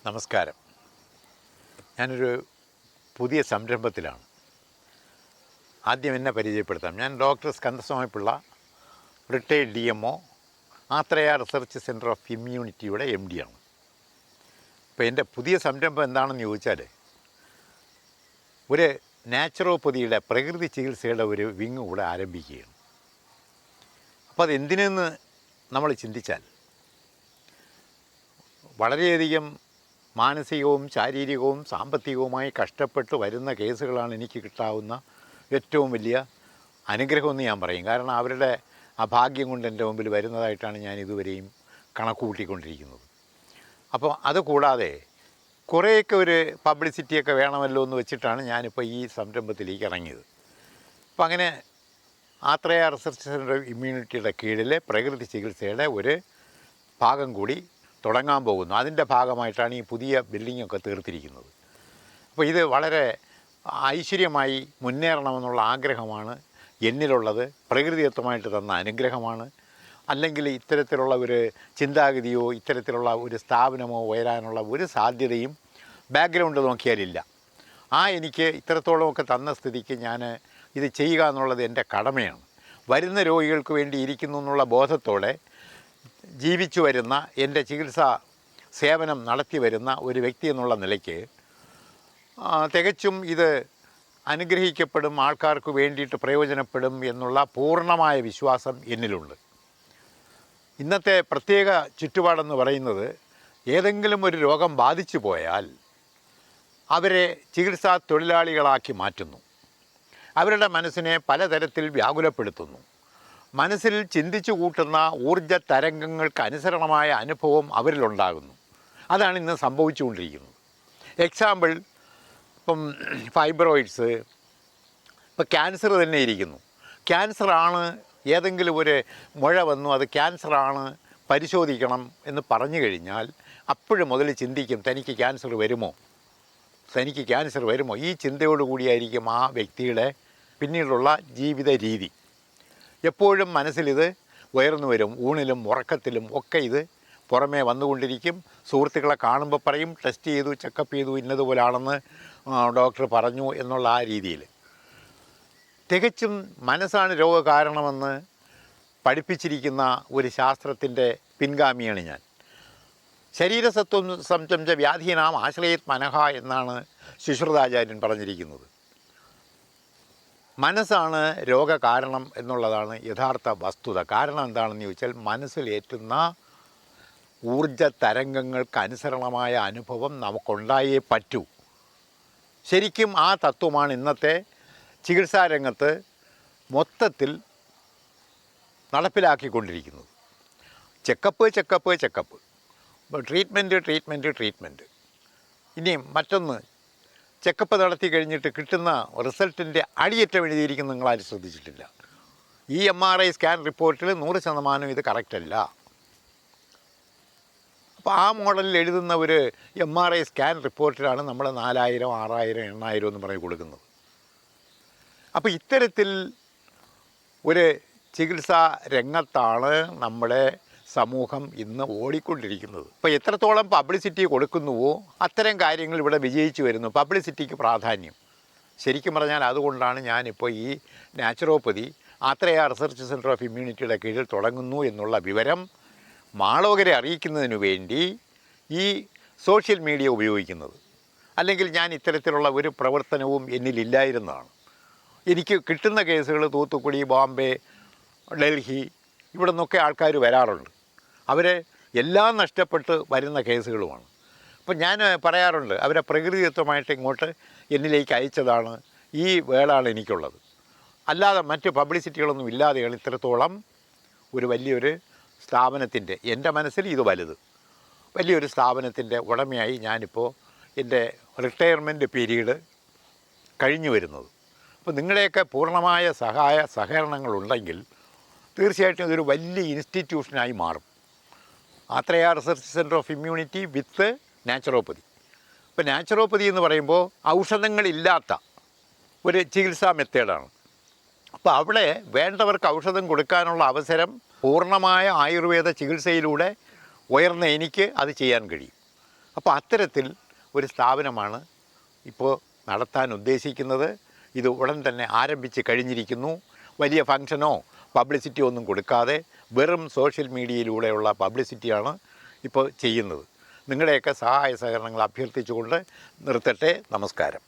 നമസ്കാരം. ഞാനൊരു പുതിയ സംരംഭത്തിലാണ്. ആദ്യം എന്നെ പരിചയപ്പെടുത്താം. ഞാൻ doctor Skandaswami Pillai, retired DMO, Athreya research centre of ഇമ്മ്യൂണിറ്റിയുടെ MD ആണ്. അപ്പോൾ എൻ്റെ പുതിയ സംരംഭം എന്താണെന്ന് ചോദിച്ചാൽ, ഒരു നാച്ചുറോപ്പതിയുടെ പ്രകൃതി ചികിത്സയുടെ ഒരു വിങ് കൂടെ ആരംഭിക്കുകയാണ്. അപ്പോൾ അതെന്തിനെന്ന് നമ്മൾ ചിന്തിച്ചാൽ, വളരെയധികം മാനസികവും ശാരീരികവും സാമ്പത്തികവുമായി കഷ്ടപ്പെട്ട് വരുന്ന കേസുകളാണ് എനിക്ക് കിട്ടാവുന്ന ഏറ്റവും വലിയ അനുഗ്രഹമെന്ന് ഞാൻ പറയും. കാരണം അവരുടെ ആ ഭാഗ്യം കൊണ്ട് എൻ്റെ മുമ്പിൽ വരുന്നതായിട്ടാണ് ഞാൻ ഇതുവരെയും കണക്ക് കൂട്ടിക്കൊണ്ടിരിക്കുന്നത്. അപ്പോൾ അതുകൂടാതെ കുറേയൊക്കെ ഒരു പബ്ലിസിറ്റിയൊക്കെ വേണമല്ലോ എന്ന് വെച്ചിട്ടാണ് ഞാനിപ്പോൾ ഈ സംരംഭത്തിലേക്ക് ഇറങ്ങിയത്. അപ്പോൾ അങ്ങനെ ആത്രേയ റിസർച്ച് സെൻറ്റർ ഓഫ് ഇമ്മ്യൂണിറ്റിയുടെ കീഴിൽ പ്രകൃതി ചികിത്സയുടെ ഒരു ഭാഗം കൂടി തുടങ്ങാൻ പോകുന്നു. അതിൻ്റെ ഭാഗമായിട്ടാണ് ഈ പുതിയ ബിൽഡിങ്ങൊക്കെ തീർത്തിരിക്കുന്നത്. അപ്പോൾ ഇത് വളരെ ഐശ്വര്യമായി മുന്നേറണമെന്നുള്ള ആഗ്രഹമാണ് എന്നിലുള്ളത്. പ്രകൃതിദത്തമായിട്ട് തന്ന അനുഗ്രഹമാണ്. അല്ലെങ്കിൽ ഇത്തരത്തിലുള്ള ഒരു ചിന്താഗതിയോ ഇത്തരത്തിലുള്ള ഒരു സ്ഥാപനമോ ഉയരാനുള്ള ഒരു സാധ്യതയും ബാക്ക്ഗ്രൗണ്ട് നോക്കിയാലില്ല. എനിക്ക് ഇത്രത്തോളമൊക്കെ തന്ന സ്ഥിതിക്ക് ഞാൻ ഇത് ചെയ്യുക എന്നുള്ളത് എൻ്റെ കടമയാണ്. വരുന്ന രോഗികൾക്ക് വേണ്ടി ഇരിക്കുന്നു എന്നുള്ള ബോധത്തോടെ ജീവിച്ചു വരുന്ന, എൻ്റെ ചികിത്സാ സേവനം നടത്തി വരുന്ന ഒരു വ്യക്തി എന്നുള്ള നിലയ്ക്ക് തികച്ചും ഇത് അനുഗ്രഹിക്കപ്പെടും, ആൾക്കാർക്ക് വേണ്ടിയിട്ട് പ്രയോജനപ്പെടും എന്നുള്ള പൂർണ്ണമായ വിശ്വാസം എന്നിലുണ്ട്. ഇന്നത്തെ പ്രത്യേക ചുറ്റുപാടെന്ന് പറയുന്നത്, ഏതെങ്കിലും ഒരു രോഗം ബാധിച്ചു പോയാൽ അവരെ ചികിത്സാ തൊഴിലാളികളാക്കി മാറ്റുന്നു. അവരുടെ മനസ്സിനെ പലതരത്തിൽ വ്യാകുലപ്പെടുത്തുന്നു. മനസ്സിൽ ചിന്തിച്ചു കൂട്ടുന്ന ഊർജ തരംഗങ്ങൾക്ക് അനുസരണമായ അനുഭവം അവരിലുണ്ടാകുന്നു. അതാണ് ഇന്ന് സംഭവിച്ചുകൊണ്ടിരിക്കുന്നത്. എക്സാമ്പിൾ, ഇപ്പം ഫൈബ്രോയിഡ്സ്, ഇപ്പം ക്യാൻസർ തന്നെ ഇരിക്കുന്നു. ക്യാൻസറാണ്, ഏതെങ്കിലും ഒരു മുഴ വന്നു അത് ക്യാൻസറാണ്, പരിശോധിക്കണം എന്ന് പറഞ്ഞു കഴിഞ്ഞാൽ അപ്പോഴും മുതൽ ചിന്തിക്കും, തനിക്ക് ക്യാൻസർ വരുമോ. ഈ ചിന്തയോടുകൂടിയായിരിക്കും ആ വ്യക്തിയുടെ പിന്നീടുള്ള ജീവിത രീതി. എപ്പോഴും മനസ്സിലിത് ഉയർന്നു വരും. ഊണിലും ഉറക്കത്തിലും ഒക്കെ ഇത് പുറമേ വന്നുകൊണ്ടിരിക്കും. സുഹൃത്തുക്കളെ കാണുമ്പോൾ പറയും, ടെസ്റ്റ് ചെയ്തു, ചെക്കപ്പ് ചെയ്തു, ഇന്നതുപോലാണെന്ന് ഡോക്ടർ പറഞ്ഞു എന്നുള്ള ആ രീതിയിൽ. തികച്ചും മനസ്സാണ് രോഗകാരണമെന്ന് പഠിപ്പിച്ചിരിക്കുന്ന ഒരു ശാസ്ത്രത്തിൻ്റെ പിൻഗാമിയാണ് ഞാൻ. ശരീരസത്വം സംചംച വ്യാധീനാം ആശ്രയത് മനഃ എന്നാണ് ശുശ്രുതാചാര്യൻ പറഞ്ഞിരിക്കുന്നത്. മനസ്സാണ് രോഗകാരണം എന്നുള്ളതാണ് യഥാർത്ഥ വസ്തുത. കാരണം എന്താണെന്ന് ചോദിച്ചാൽ, മനസ്സിലേറ്റുന്ന ഊർജ തരംഗങ്ങൾക്ക് അനുസരണമായ അനുഭവം നമുക്കുണ്ടായേ പറ്റൂ. ശരിക്കും ആ തത്വമാണ് ഇന്നത്തെ ചികിത്സാരംഗത്ത് മൊത്തത്തിൽ നടപ്പിലാക്കിക്കൊണ്ടിരിക്കുന്നത്. Checkup, treatment. ഇനിയും മറ്റൊന്ന്, ചെക്കപ്പ് നടത്തി കഴിഞ്ഞിട്ട് കിട്ടുന്ന റിസൾട്ടിൻ്റെ അടിയേറ്റം എഴുതിയിരിക്കുന്ന നിങ്ങളാരും ശ്രദ്ധിച്ചിട്ടില്ല. ഈ MRI സ്കാൻ റിപ്പോർട്ടിൽ 100% ഇത് കറക്റ്റല്ല. അപ്പോൾ ആ മോഡലിൽ എഴുതുന്ന ഒരു MRI സ്കാൻ റിപ്പോർട്ടിലാണ് നമ്മൾ 4000, 6000, 8000 എന്ന് പറഞ്ഞ് കൊടുക്കുന്നത്. അപ്പോൾ ഇത്തരത്തിൽ ഒരു ചികിത്സാ രംഗത്താണ് നമ്മുടെ സമൂഹം ഇന്ന് ഓടിക്കൊണ്ടിരിക്കുന്നത്. ഇപ്പോൾ എത്രത്തോളം പബ്ലിസിറ്റി കൊടുക്കുന്നുവോ അത്തരം കാര്യങ്ങൾ ഇവിടെ വിജയിച്ചു വരുന്നു. പബ്ലിസിറ്റിക്ക് പ്രാധാന്യം. ശരിക്കും പറഞ്ഞാൽ അതുകൊണ്ടാണ് ഞാനിപ്പോൾ ഈ naturopathy Athreya research centre of ഇമ്മ്യൂണിറ്റിയുടെ കീഴിൽ തുടങ്ങുന്നു എന്നുള്ള വിവരം മാളോകരെ അറിയിക്കുന്നതിന് വേണ്ടി ഈ സോഷ്യൽ മീഡിയ ഉപയോഗിക്കുന്നത്. അല്ലെങ്കിൽ ഞാൻ ഇത്തരത്തിലുള്ള ഒരു പ്രവർത്തനവും എന്നിലില്ലായിരുന്നതാണ്. എനിക്ക് കിട്ടുന്ന കേസുകൾ തൂത്തുക്കുടി, ബോംബെ, ഡൽഹി, ഇവിടെ നിന്നൊക്കെ ആൾക്കാർ വരാറുണ്ട്. അവരെ എല്ലാം നഷ്ടപ്പെട്ട് വരുന്ന കേസുകളുമാണ്. അപ്പം ഞാൻ പറയാറുണ്ട്, അവരെ പ്രകൃതിദത്തമായിട്ട് ഇങ്ങോട്ട് എന്നിലേക്ക് അയച്ചതാണ്, ഈ വേളാണ് എനിക്കുള്ളത്. അല്ലാതെ മറ്റ് പബ്ലിസിറ്റികളൊന്നും ഇല്ലാതെയാണ് ഇത്രത്തോളം ഒരു വലിയൊരു സ്ഥാപനത്തിൻ്റെ, എൻ്റെ മനസ്സിൽ ഇത് വലുത്, വലിയൊരു സ്ഥാപനത്തിൻ്റെ ഉടമയായി ഞാനിപ്പോൾ എൻ്റെ റിട്ടയർമെൻറ്റ് പീരീഡ് കഴിഞ്ഞു വരുന്നത്. അപ്പോൾ നിങ്ങളുടെയൊക്കെ പൂർണ്ണമായ സഹകരണങ്ങളുണ്ടെങ്കിൽ തീർച്ചയായിട്ടും ഇതൊരു വലിയ ഇൻസ്റ്റിറ്റ്യൂഷനായി മാറും. Athreya research centre of immunity with naturopathy. ഇപ്പോൾ നാച്ചുറോപ്പതി എന്ന് പറയുമ്പോൾ ഔഷധങ്ങളില്ലാത്ത ഒരു ചികിത്സാ മെത്തേഡാണ്. അപ്പോൾ അവിടെ വേണ്ടവർക്ക് ഔഷധം കൊടുക്കാനുള്ള അവസരം പൂർണ്ണമായ ആയുർവേദ ചികിത്സയിലൂടെ ഉയർന്ന എനിക്ക് അത് ചെയ്യാൻ കഴിയും. അപ്പോൾ അത്തരത്തിൽ ഒരു സ്ഥാപനമാണ് ഇപ്പോൾ നടത്താൻ ഉദ്ദേശിക്കുന്നത്. ഇത് ഉടൻ തന്നെ ആരംഭിച്ച് കഴിഞ്ഞിരിക്കുന്നു. വലിയ ഫംഗ്ഷനോ പബ്ലിസിറ്റിയോ ഒന്നും കൊടുക്കാതെ വെറും സോഷ്യൽ മീഡിയയിലൂടെയുള്ള പബ്ലിസിറ്റിയാണ് ഇപ്പോൾ ചെയ്യുന്നത്. നിങ്ങളുടെയൊക്കെ സഹായ സഹകരണങ്ങൾ അഭ്യർത്ഥിച്ചുകൊണ്ട് നിർത്തട്ടെ. നമസ്കാരം.